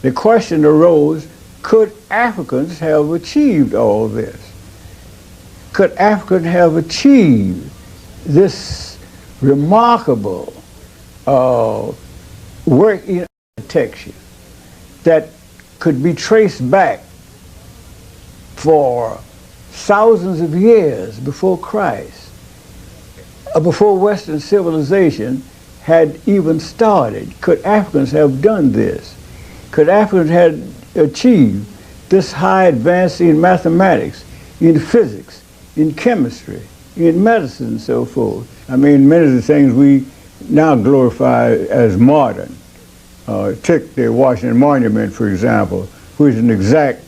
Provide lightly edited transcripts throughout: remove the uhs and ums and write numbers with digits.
the question arose, could Africans have achieved all this? Could Africans have achieved this remarkable work in architecture that could be traced back for thousands of years before Christ, before Western civilization had even started? Could Africans have done this? Could Africans have achieved this high advance in mathematics, in physics, in chemistry, in medicine, and so forth? I mean, many of the things we now glorify as modern. Take the Washington Monument, for example, which is an exact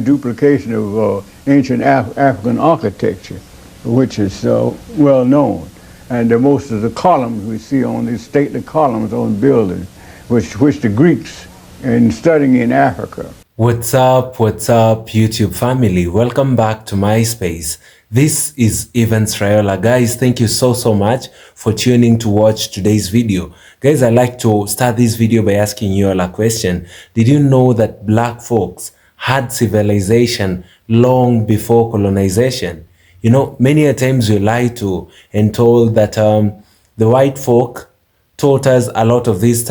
duplication of ancient African architecture, which is well known. And most of the columns we see on these stately columns on buildings, which the Greeks, in studying in Africa. What's up, YouTube family? Welcome back to my space. This is Evans Rayola. Guys, thank you so much for tuning to watch today's video. Guys, I'd like to start this video by asking you all a question. Did you know that black folks had civilization long before colonization? You know, many a times we lied to and told that the white folk taught us a lot of these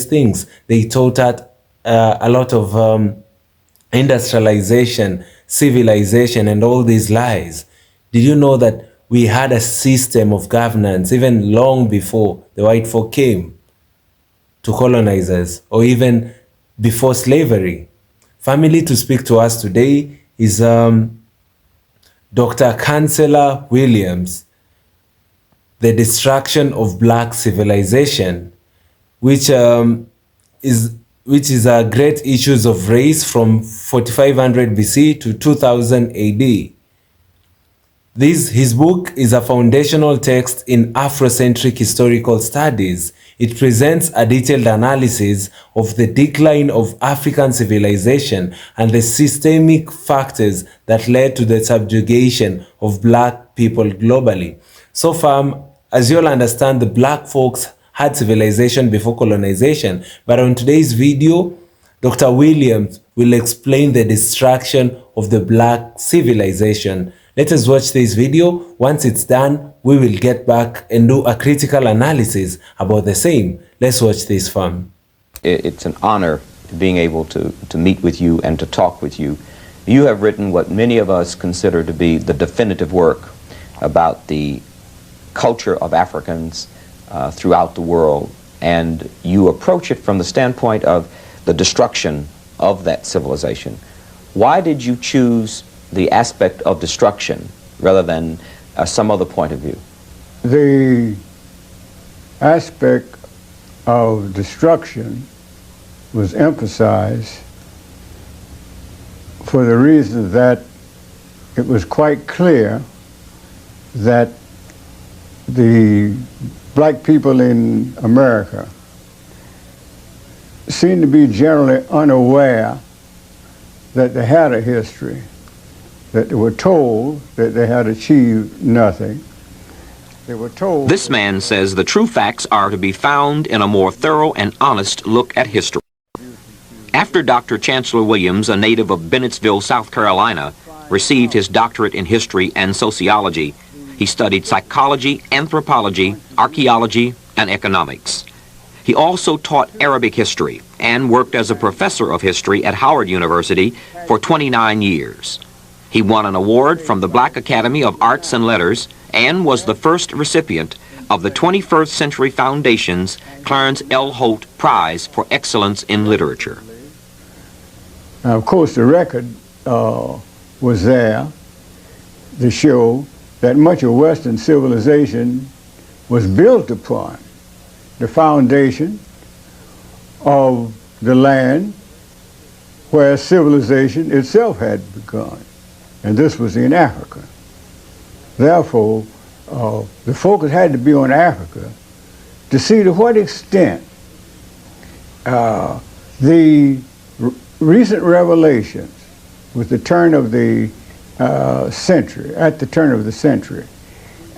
things. They taught us a lot of industrialization, civilization, and all these lies. Did you know that we had a system of governance even long before the white folk came to colonize us, or even before slavery? Family, to speak to us today is Dr. Chancellor Williams, The Destruction of Black Civilization, which is a great issues of race from 4500 BC to 2000 AD. His book is a foundational text in Afrocentric historical studies. It presents a detailed analysis of the decline of African civilization and the systemic factors that led to the subjugation of black people globally. So far, as you'll understand, the black folks had civilization before colonization, but on today's video, Dr. Williams will explain the destruction of the black civilization. Let us watch this video. Once it's done, we will get back and do a critical analysis about the same. Let's watch this, fam. It's an honor being able to meet with you and to talk with you. You have written what many of us consider to be the definitive work about the culture of Africans throughout the world, and you approach it from the standpoint of the destruction of that civilization. Why did you choose the aspect of destruction rather than some other point of view? The aspect of destruction was emphasized for the reason that it was quite clear that the black people in America seem to be generally unaware that they had a history, that they were told that they had achieved nothing. They were told... This man says the true facts are to be found in a more thorough and honest look at history. After Dr. Chancellor Williams, a native of Bennettsville, South Carolina, received his doctorate in history and sociology, he studied psychology, anthropology, archaeology, and economics. He also taught Arabic history and worked as a professor of history at Howard University for 29 years. He won an award from the Black Academy of Arts and Letters and was the first recipient of the 21st Century Foundation's Clarence L. Holt Prize for Excellence in Literature. Now, of course, the record was there to show that much of Western civilization was built upon the foundation of the land where civilization itself had begun, and this was in Africa. Therefore, the focus had to be on Africa to see to what extent the recent revelations with the turn of the century,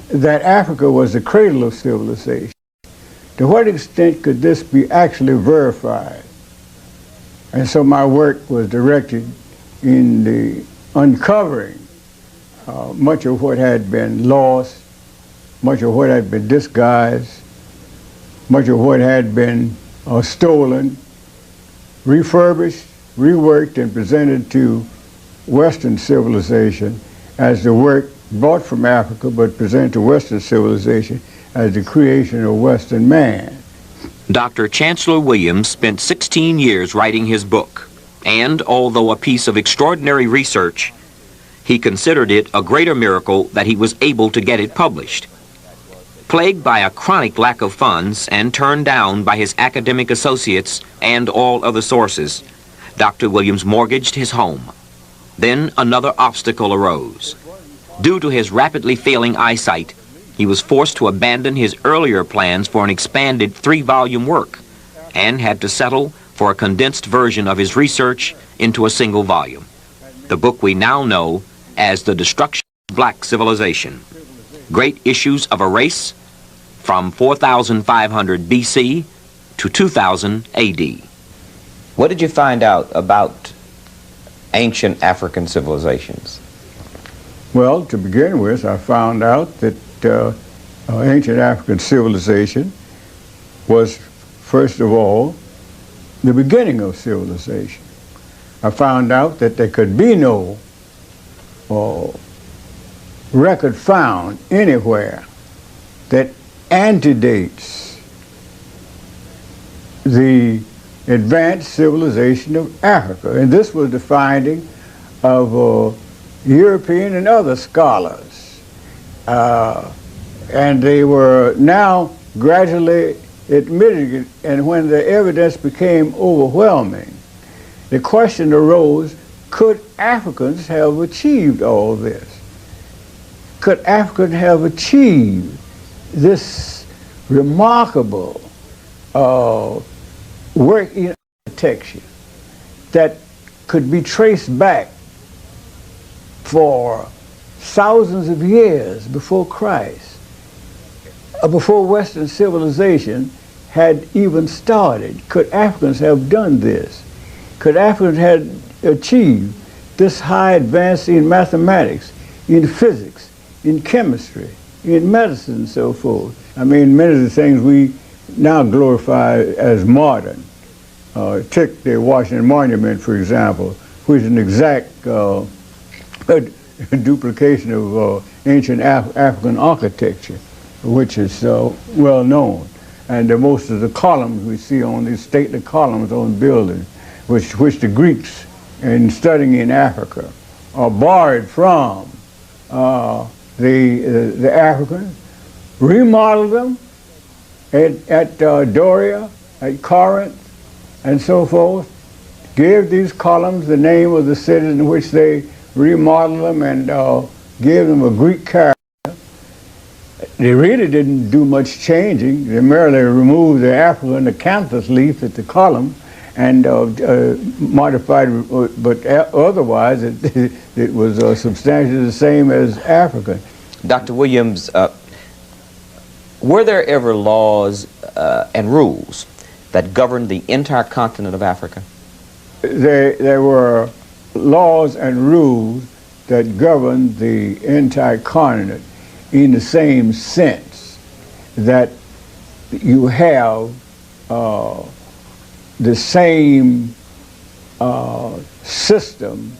that Africa was the cradle of civilization, To what extent could this be actually verified? And so my work was directed in the uncovering much of what had been lost, much of what had been disguised, much of what had been stolen, refurbished, reworked, and presented to Western civilization as the work brought from Africa, but presented to Western civilization as the creation of Western man. Dr. Chancellor Williams spent 16 years writing his book, and although a piece of extraordinary research, he considered it a greater miracle that he was able to get it published. Plagued by a chronic lack of funds and turned down by his academic associates and all other sources, Dr. Williams mortgaged his home. Then another obstacle arose. Due to his rapidly failing eyesight, he was forced to abandon his earlier plans for an expanded 3-volume work and had to settle for a condensed version of his research into a single volume, the book we now know as The Destruction of Black Civilization, Great Issues of a Race from 4500 BC to 2000 AD. What did you find out about ancient African civilizations? Well, to begin with, I found out that ancient African civilization was, first of all, the beginning of civilization. I found out that there could be no record found anywhere that antedates the advanced civilization of Africa. And this was the finding of European and other scholars. And they were now gradually admitting it, and when the evidence became overwhelming, the question arose, could Africans have achieved all this? Could Africans have achieved this remarkable work in architecture that could be traced back for thousands of years before Christ, before Western civilization had even started? Could Africans have done this? Could Africans have achieved this high advance in mathematics, in physics, in chemistry, in medicine, and so forth? I mean, many of the things we now glorify as modern. Take the Washington Monument, for example, which is an exact duplication of ancient African architecture, which is well known. And most of the columns we see on these stately columns on buildings, which the Greeks, in studying in Africa, are borrowed from the Africans, remodeled them at Doria, at Corinth, and so forth, gave these columns the name of the cities in which they remodeled them, and gave them a Greek character. They really didn't do much changing. They merely removed the African acanthus leaf at the column and modified, but otherwise it was substantially the same as African. Dr. Williams, were there ever laws and rules that governed the entire continent of Africa? There were laws and rules that governed the entire continent in the same sense that you have the same system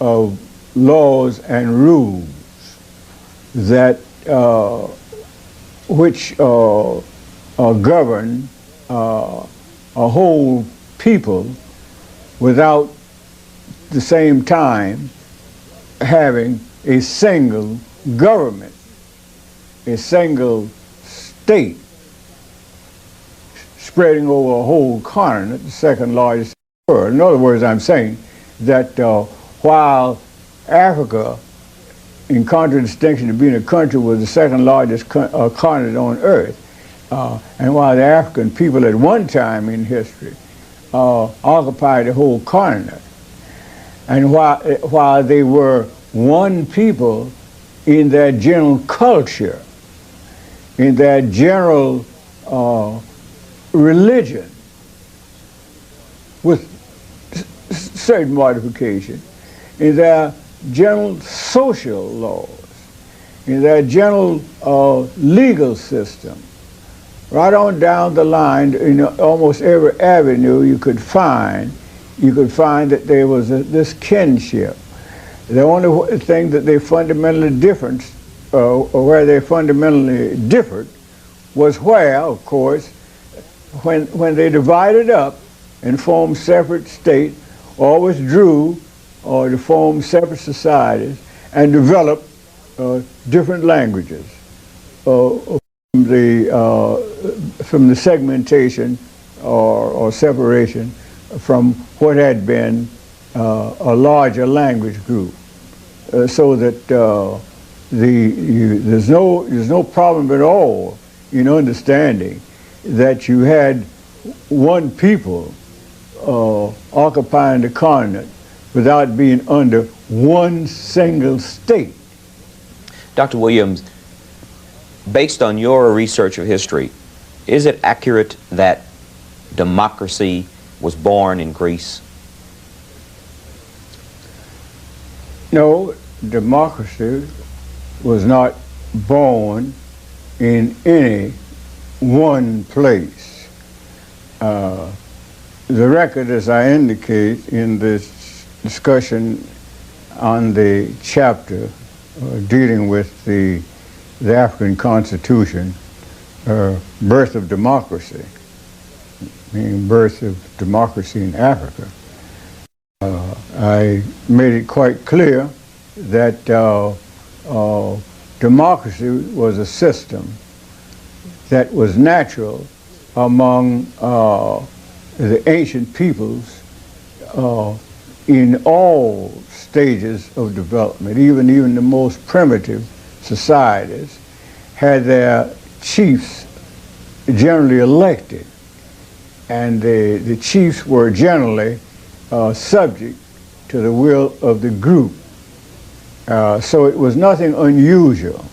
of laws and rules that which govern a whole people without the same time having a single government, a single state spreading over a whole continent, the second largest in the world. In other words, I'm saying that while Africa, in contradistinction to being a country, was the second largest continent on earth, and while the African people at one time in history occupied the whole continent, and while they were one people in their general culture, in their general religion with certain modification, in their general social laws, in their general legal system, right on down the line. In almost every avenue you could find that there was this kinship. The only thing that they fundamentally different, or where they fundamentally differed, was where, of course, when they divided up and formed separate states, or withdrew, or to form separate societies, and developed different languages from the segmentation or separation from what had been a larger language group, so that there's no problem at all in understanding that you had one people occupying the continent without being under one single state. Dr. Williams, based on your research of history, is it accurate that democracy was born in Greece? No, democracy was not born in any one place. The record, as I indicate in this discussion on the chapter dealing with the African Constitution, birth of democracy, meaning birth of democracy in Africa, I made it quite clear that democracy was a system that was natural among the ancient peoples in all stages of development. Even the most primitive societies had their chiefs generally elected, and the chiefs were generally subject to the will of the group. So it was nothing unusual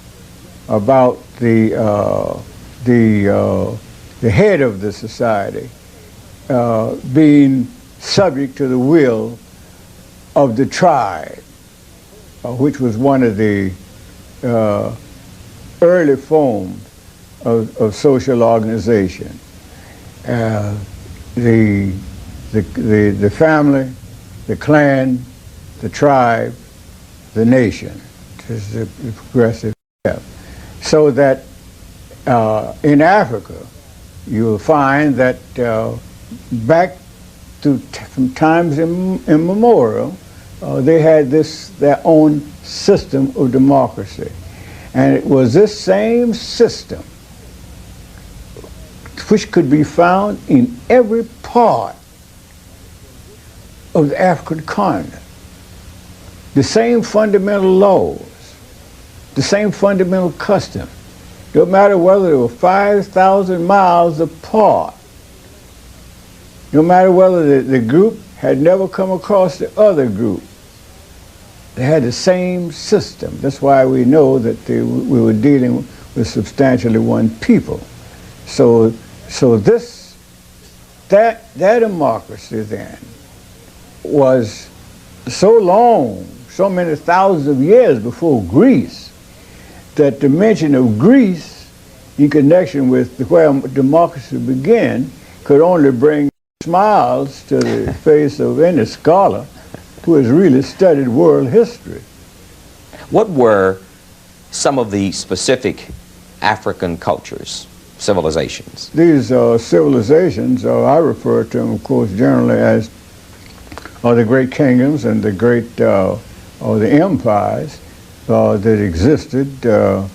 about the head of the society being subject to the will of the tribe, which was one of the early forms of social organization. The family, the clan, the tribe, the nation, is the progressive step. So that in Africa, you will find that back from times immemorial, they had their own system of democracy. And it was this same system which could be found in every part of the African continent. The same fundamental laws, the same fundamental custom. No matter whether they were 5,000 miles apart, no matter whether the group had never come across the other group, they had the same system. That's why we know that we were dealing with substantially one people. So that democracy then was so long, so many thousands of years before Greece, that the mention of Greece in connection with where democracy began could only bring smiles to the face of any scholar who has really studied world history. What were some of the specific African cultures, civilizations? These civilizations, I refer to them, of course, generally as the great kingdoms and the great or the empires that existed all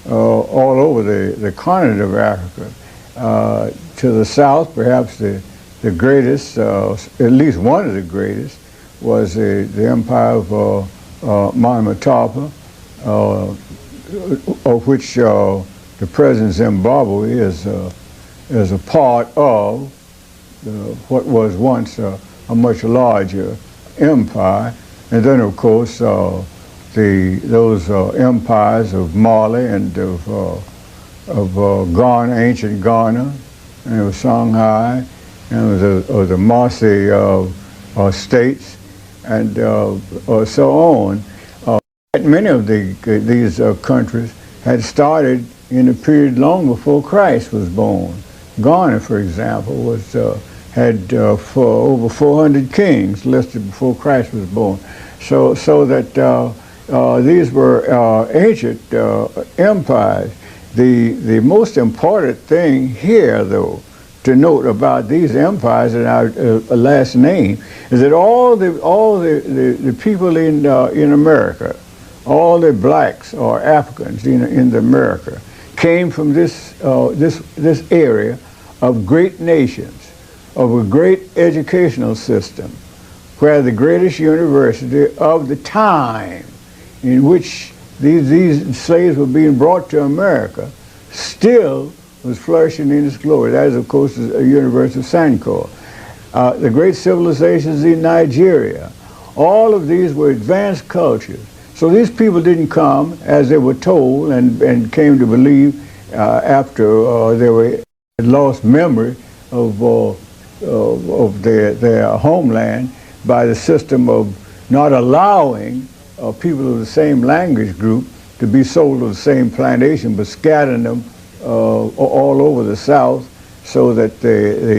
over the continent of Africa. To the south, perhaps the greatest, at least one of the greatest, was the empire of Monomotapa, of which the present Zimbabwe is a part of what was once a much larger empire. And then, of course, those empires of Mali and of Ghana, ancient Ghana, and it was Shanghai, and it was the Marsi states, and so on. Many of these countries had started in a period long before Christ was born. Ghana, for example, had for over 400 kings listed before Christ was born. So that these were ancient empires. The most important thing here, though, to note about these empires that I last name is that all the people in America, all the blacks or Africans in America, came from this area of great nations, of a great educational system, where the greatest university of the time in which these slaves were being brought to America still was flourishing in its glory. That is, of course, the University of Sankore. The great civilizations in Nigeria, all of these were advanced cultures. So these people didn't come as they were told and came to believe after they had lost memory of their homeland by the system of not allowing people of the same language group to be sold to the same plantation, but scattering them all over the South so that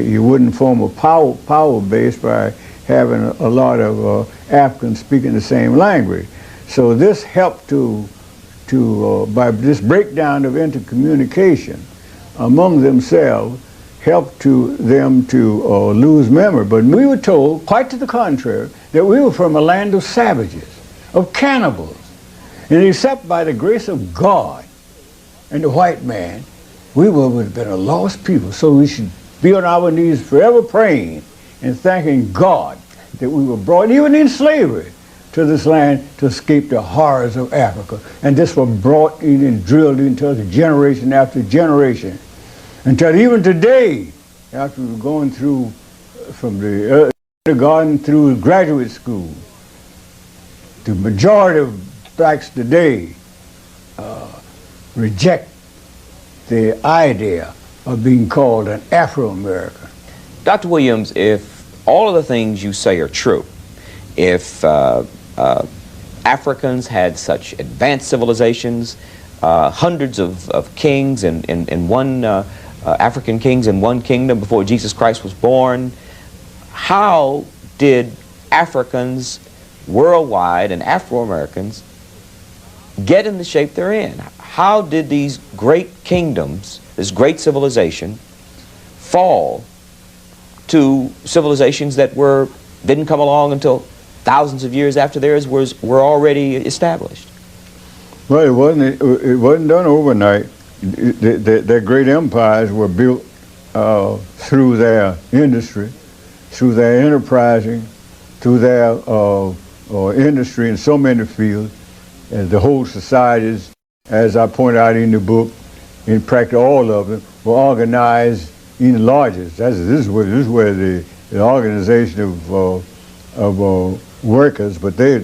you wouldn't form a power base by having a lot of Africans speaking the same language. So this helped by this breakdown of intercommunication among themselves, helped them to lose memory. But we were told, quite to the contrary, that we were from a land of savages, of cannibals. And except by the grace of God and the white man, we would have been a lost people. So we should be on our knees forever praying and thanking God that we were brought, even in slavery, to this land to escape the horrors of Africa. And this was brought in and drilled into us generation after generation. Until even today, after we're going through from the kindergarten through graduate school, the majority of blacks today reject the idea of being called an Afro-American. Dr. Williams, if all of the things you say are true, if Africans had such advanced civilizations, hundreds of kings and one African kings in one kingdom before Jesus Christ was born, how did Africans worldwide and Afro-Americans get in the shape they're in? How did these great kingdoms, this great civilization, fall to civilizations that didn't come along until thousands of years after theirs were already established? Well, it wasn't done overnight. Their great empires were built through their industry, through their enterprising, through their industry in so many fields. And the whole societies, as I point out in the book, in practically all of them, were organized in lodges. This is where the organization of workers, but they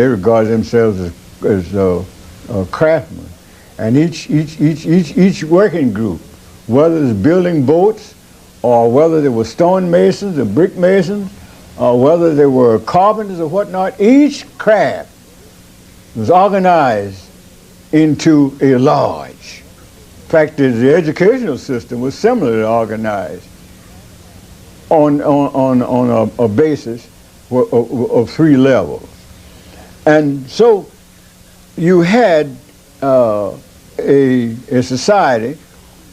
regard themselves as craftsmen. And each working group, whether it's building boats, or whether they were stone masons and brick masons, or whether they were carpenters or whatnot, each craft was organized into a lodge. In fact, the educational system was similarly organized on a basis of 3 levels. And so you had a society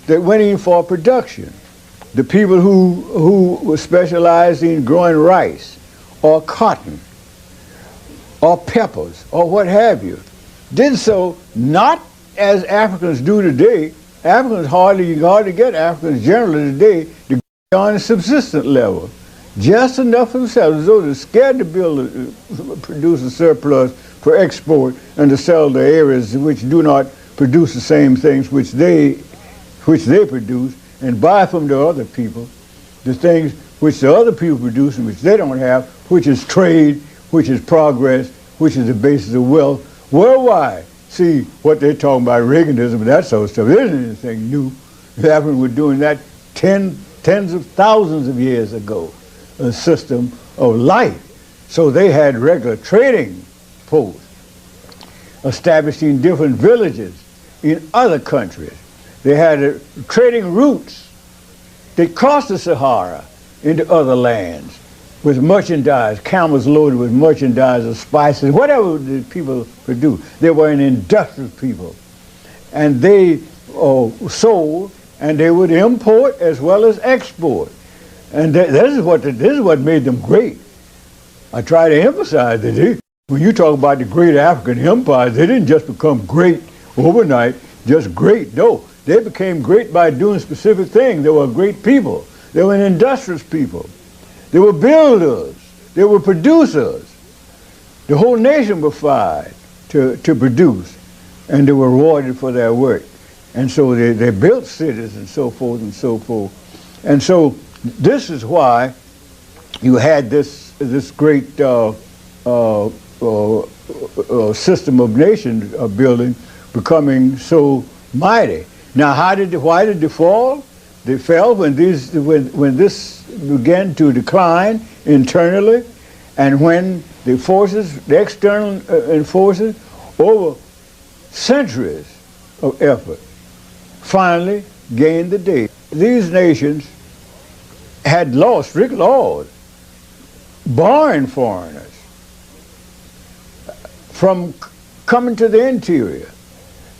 that went in for production. The people who were specialized in growing rice or cotton or peppers or what have you did so not as Africans do today. Africans hardly get Africans generally today to go on a subsistence level, just enough for themselves, as though they're scared to produce a surplus for export and to sell to areas which do not produce the same things which they produce, and buy from the other people the things which the other people produce and which they don't have, which is trade, which is progress, which is the basis of wealth worldwide. see what they're talking about, Reaganism and that sort of stuff. There isn't anything new. The Africans were doing that tens of thousands of years ago, a system of life. So they had regular trading posts, establishing different villages in other countries. They had trading routes that crossed the Sahara into other lands with merchandise, camels loaded with merchandise of spices, whatever the people produced. They were an industrious people. And they sold, and they would import as well as export. And this is what made them great. I try to emphasize that when you talk about the great African empires, they didn't just become great overnight, just great. No, they became great by doing specific things. They were great people. They were industrious people. They were builders. They were producers. The whole nation was fired to produce, and they were rewarded for their work. And so they built cities and so forth and so forth. And so this is why you had this great system of nation building becoming so mighty. Now, why did they fall? They fell when this began to decline internally, and when the external forces, over centuries of effort, finally gained the day. These nations had laws, strict laws, barring foreigners from coming to the interior.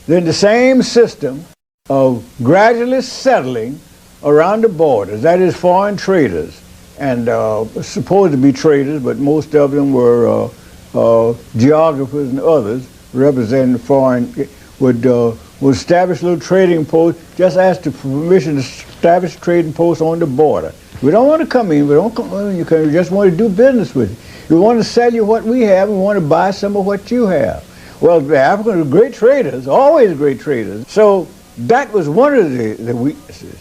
Then the same system of gradually settling around the borders, that is foreign traders, and supposed to be traders, but most of them were geographers and others representing foreign, would establish little trading posts, just ask for permission to establish trading posts on the border. We don't want to come in, we don't come in, we just want to do business with you. We want to sell you what we have, we want to buy some of what you have. Well, the Africans were great traders, always great traders. So that was one of the weaknesses.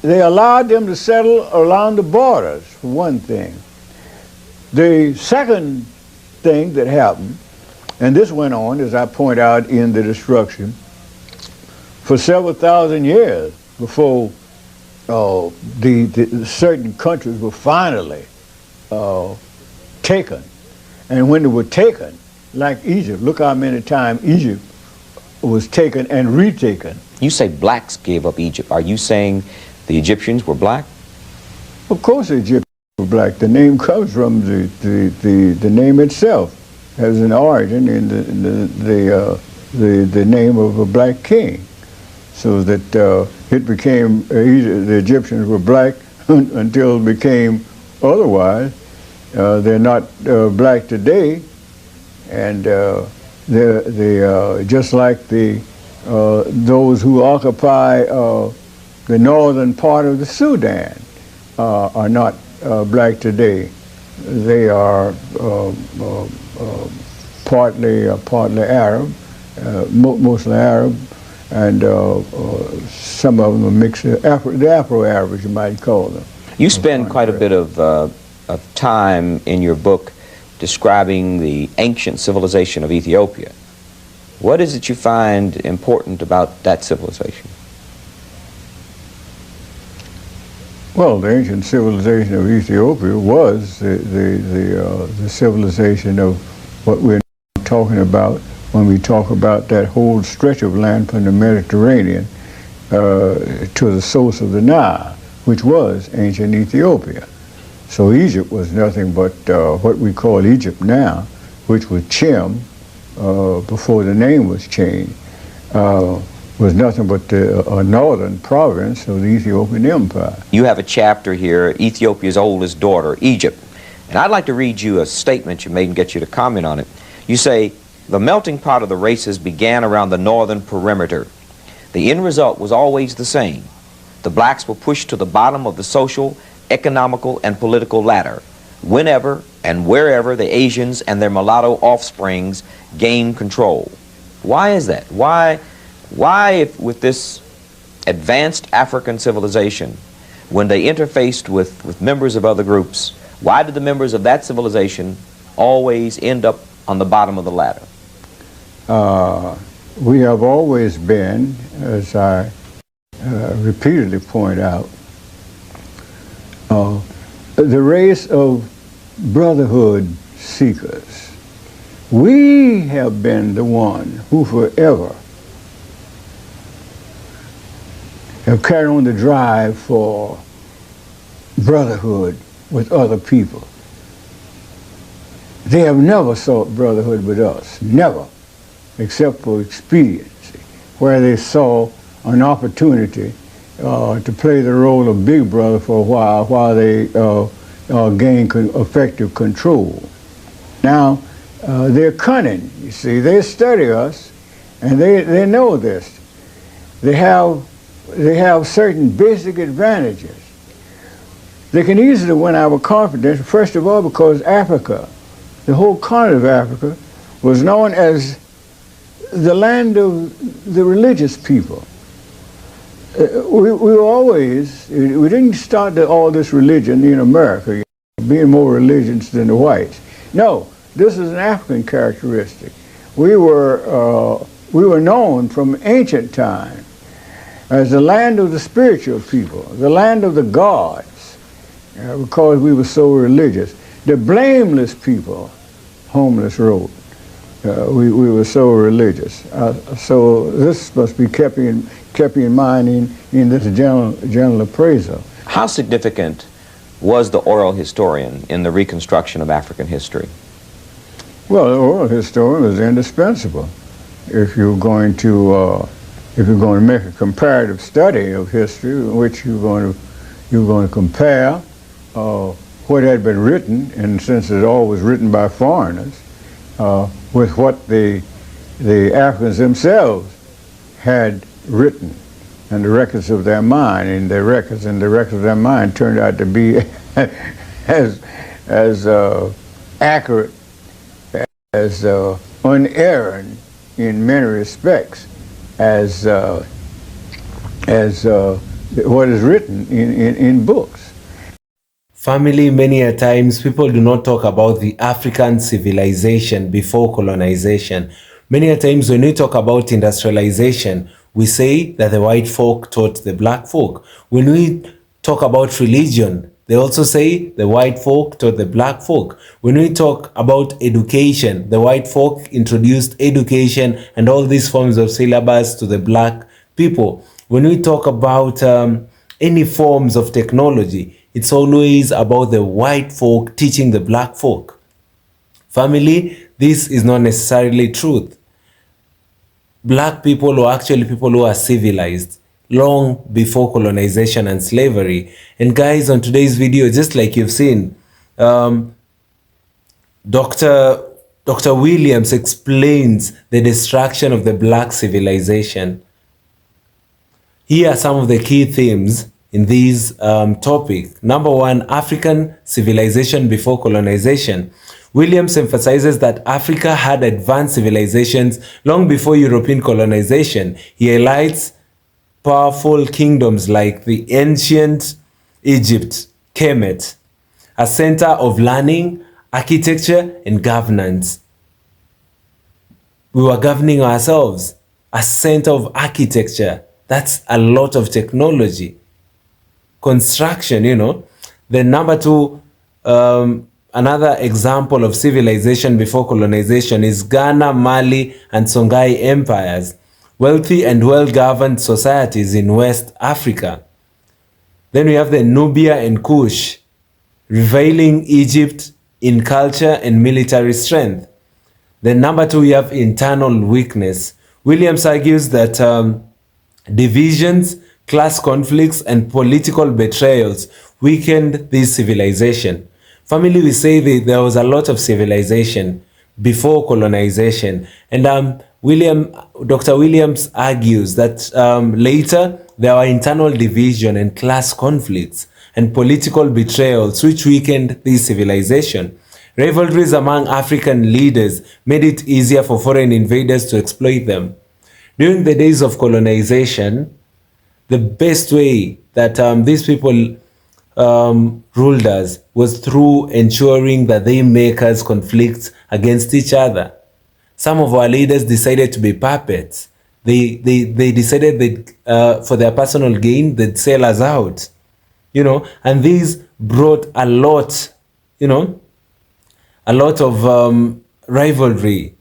They allowed them to settle along the borders, for one thing. The second thing that happened, and this went on, as I point out in the destruction, for several thousand years before the certain countries were finally taken. And when they were taken, like Egypt, look how many times Egypt was taken and retaken. You say blacks gave up Egypt. Are you saying the Egyptians were black? Of course the Egyptians were black. The name comes from the name itself, has an origin in the name of a black king. So that it became, the Egyptians were black until it became otherwise. They're not black today, and they're just like those who occupy the northern part of the Sudan are not black today. They are partly Arab, mostly Arab, and some of them are mixed, the Afro-Arabs, you might call them. You spend quite a bit of time in your book describing the ancient civilization of Ethiopia. What is it you find important about that civilization? Well, the ancient civilization of Ethiopia was the civilization of what we're talking about when we talk about that whole stretch of land from the Mediterranean to the source of the Nile, which was ancient Ethiopia. So Egypt was nothing but what we call Egypt now, which was Chem, before the name was changed, was nothing but a northern province of the Ethiopian Empire. You have a chapter here, Ethiopia's oldest daughter, Egypt. And I'd like to read you a statement you made and get you to comment on it. You say, the melting pot of the races began around the northern perimeter. The end result was always the same. The blacks were pushed to the bottom of the social, economical, and political ladder whenever and wherever the Asians and their mulatto offsprings gained control. Why is that? Why if with this advanced African civilization, when they interfaced with members of other groups, why did the members of that civilization always end up on the bottom of the ladder? we have always been, as I repeatedly point out, the race of brotherhood seekers. We have been the one who forever have carried on the drive for brotherhood with other people. They have never sought brotherhood with us, never, except for expediency, where they saw an opportunity to play the role of big brother for a while they gain effective control. Now, they're cunning, you see. They study us, and they know this. They have certain basic advantages. They can easily win our confidence, first of all, because Africa, the whole continent of Africa, was known as the land of the religious people. We didn't start all this religion in America, being more religious than the whites. No, this is an African characteristic. We were known from ancient times as the land of the spiritual people, the land of the gods, because we were so religious. The blameless people, Homeless wrote. We were so religious. So this must be kept in mind in this general appraisal. How significant was the oral historian in the reconstruction of African history? Well, the oral historian was indispensable. If you're going to make a comparative study of history, in which you're going to compare what had been written, and since it all was written by foreigners, with what the Africans themselves had written, and the records of their mind, and the records of their mind turned out to be as accurate, as unerring in many respects as what is written in books. Family, many a times people do not talk about the African civilization before colonization. Many a times when we talk about industrialization, we say that the white folk taught the black folk. When we talk about religion, they also say the white folk taught the black folk. When we talk about education, the white folk introduced education and all these forms of syllabus to the black people. When we talk about any forms of technology, it's always about the white folk teaching the black folk. Family, this is not necessarily truth. Black people are actually people who are civilized long before colonization and slavery. And guys, on today's video, just like you've seen, Dr. Williams explains the destruction of the black civilization. Here are some of the key themes in this topic. Number one, African civilization before colonization. Williams emphasizes that Africa had advanced civilizations long before European colonization. He highlights powerful kingdoms like the ancient Egypt, Kemet, a center of learning, architecture, and governance. We were governing ourselves, a center of architecture. That's a lot of technology. Construction, you know. Then number two, another example of civilization before colonization is Ghana, Mali, and Songhai empires, wealthy and well-governed societies in West Africa. Then we have the Nubia and Kush, revealing Egypt in culture and military strength. Then number two, we have internal weakness. Williams argues that divisions, class conflicts, and political betrayals weakened this civilization. Family, we say that there was a lot of civilization before colonization, and Dr. Williams argues that later there were internal division and class conflicts and political betrayals which weakened this civilization. Rivalries among African leaders made it easier for foreign invaders to exploit them. During the days of colonization, the best way that these people ruled us was through ensuring that they make us conflict against each other. Some of our leaders decided to be puppets. They decided that for their personal gain, they'd sell us out, and these brought a lot, a lot of rivalry,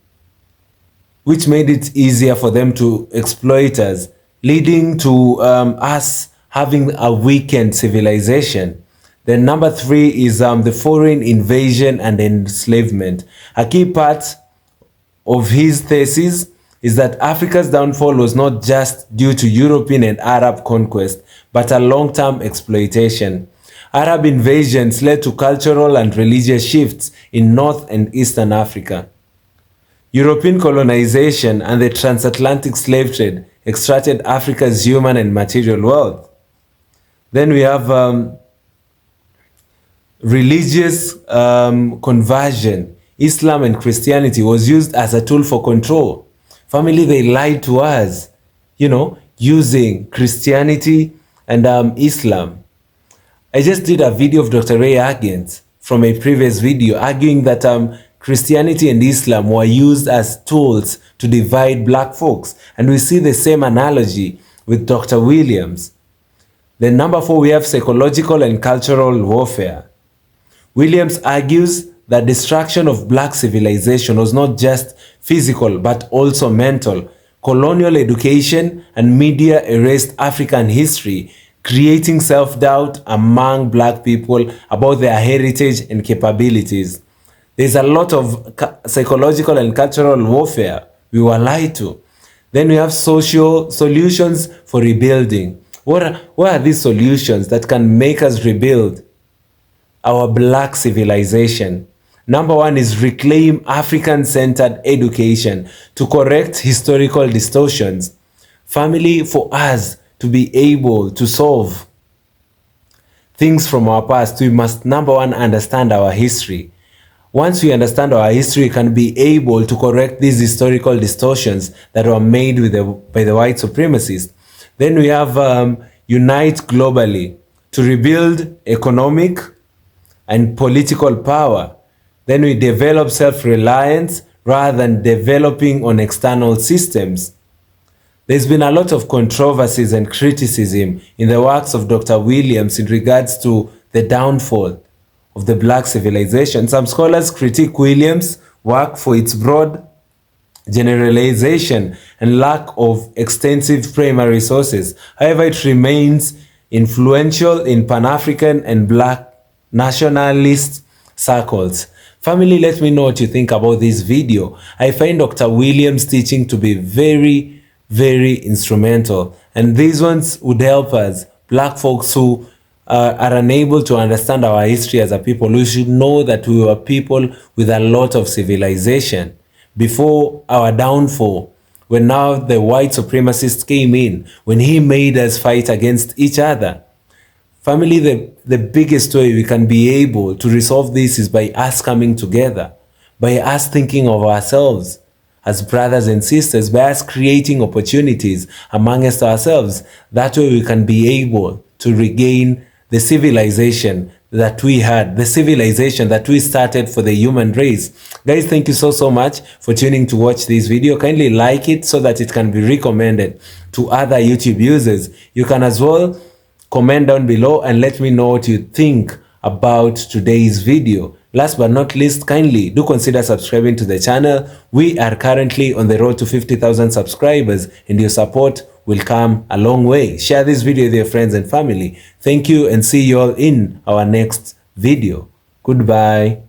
which made it easier for them to exploit us, leading to us having a weakened civilization. Then number 3 is the foreign invasion and enslavement. A key part of his thesis is that Africa's downfall was not just due to European and Arab conquest, but a long-term exploitation. Arab invasions led to cultural and religious shifts in North and Eastern Africa. European colonization and the transatlantic slave trade extracted Africa's human and material wealth. Then we have religious conversion. Islam and Christianity was used as a tool for control. Family, they lied to us, using Christianity and Islam. I just did a video of Dr. Ray Agent from a previous video arguing that Christianity and Islam were used as tools to divide black folks. And we see the same analogy with Dr. Williams. Then number 4, we have psychological and cultural warfare. Williams argues that destruction of black civilization was not just physical but also mental. Colonial education and media erased African history, creating self-doubt among black people about their heritage and capabilities. There's a lot of psychological and cultural warfare. We were lied to. Then we have social solutions for rebuilding. What are these solutions that can make us rebuild our black civilization? Number 1 is reclaim African-centered education to correct historical distortions. Family, for us to be able to solve things from our past, we must, number 1, understand our history. Once we understand our history, we can be able to correct these historical distortions that were made by the white supremacists. Then we have unite globally to rebuild economic and political power. Then we develop self-reliance rather than developing on external systems. There's been a lot of controversies and criticism in the works of Dr. Williams in regards to the downfall of the black civilization. Some scholars critique Williams' work for its broad generalization and lack of extensive primary sources. However, it remains influential in Pan-African and black nationalist circles. Family, let me know what you think about this video. I find Dr. Williams' teaching to be very, very instrumental, and these ones would help us, black folks who are unable to understand our history as a people. We should know that we were people with a lot of civilization before our downfall, when now the white supremacists came in, when he made us fight against each other. Family, the biggest way we can be able to resolve this is by us coming together, by us thinking of ourselves as brothers and sisters, by us creating opportunities amongst ourselves. That way we can be able to regain the civilization that we had, the civilization that we started for the human race. Guys, thank you so much for tuning to watch this video. Kindly like it so that it can be recommended to other YouTube users. You can as well comment down below and let me know what you think about today's video. Last but not least, kindly do consider subscribing to the channel. We are currently on the road to 50,000 subscribers, and your support will come a long way. Share this video with your friends and family. Thank you, and see you all in our next video. Goodbye.